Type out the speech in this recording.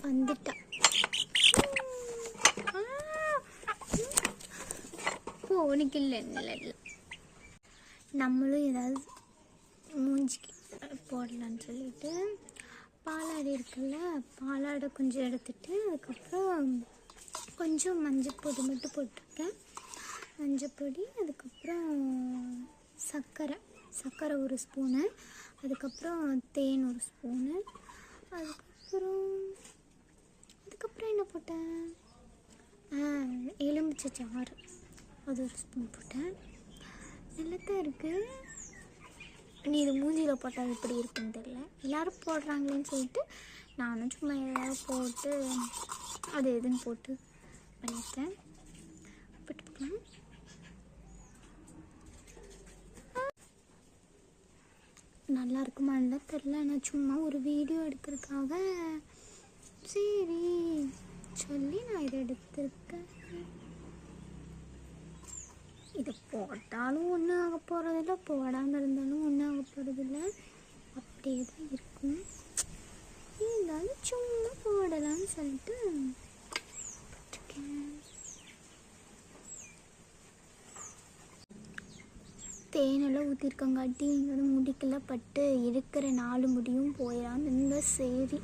வந்துட்டா. போ, உனக்கு இல்லை இல்லை இல்லை. நம்மளும் ஏதாவது மூஞ்சிக்கு போடலான்னு சொல்லிட்டு பாலாடை இருக்குல்ல, பாலாடை கொஞ்சம் எடுத்துட்டு அதுக்கப்புறம் கொஞ்சம் மஞ்சள் பொடி மட்டும் போட்டிருக்கேன். மஞ்சள் பொடி, அதுக்கப்புறம் சர்க்கரை ஒரு ஸ்பூனு, அதுக்கப்புறம் தேன் ஒரு ஸ்பூனு, அதுக்கப்புறம் என்ன போட்டேன், எலுமிச்சை சாறு அது ஒரு ஸ்பூன் போட்டேன். நல்லதான் இருக்குது. நீ இது மூஞ்சியில் போட்டால் எப்படி இருக்குன்னு தெரியல, எல்லோரும் போடுறாங்களேன்னு சொல்லிட்டு நானும் சும்மா ஏதாவது போட்டு அது எதுன்னு போட்டு பண்ணியிருக்கேன். போட்டு பார்க்கலாம். நல்லா இருக்குமான்னு தெரில, நான் சும்மா ஒரு வீடியோ எடுக்கிறதுக்காக சரி சொல்லி நான் இதை எடுத்திருக்கேன். இதை போட்டாலும் ஒன்றும் ஆக போகிறதில்ல, போடாமல் இருந்தாலும் ஒன்றும் ஆக போகிறதில்ல, அப்படியே தான் இருக்கும். இருந்தாலும் சும்மா போடலான்னு சொல்லிட்டு போட்டிருக்கேன். தேனெல்லாம் ஊற்றிருக்கங்காட்டி இங்கே முடிக்கெல்லாம் பட்டு இருக்கிற 4 முடியும் போயிடாமல் இருந்தால் சரி.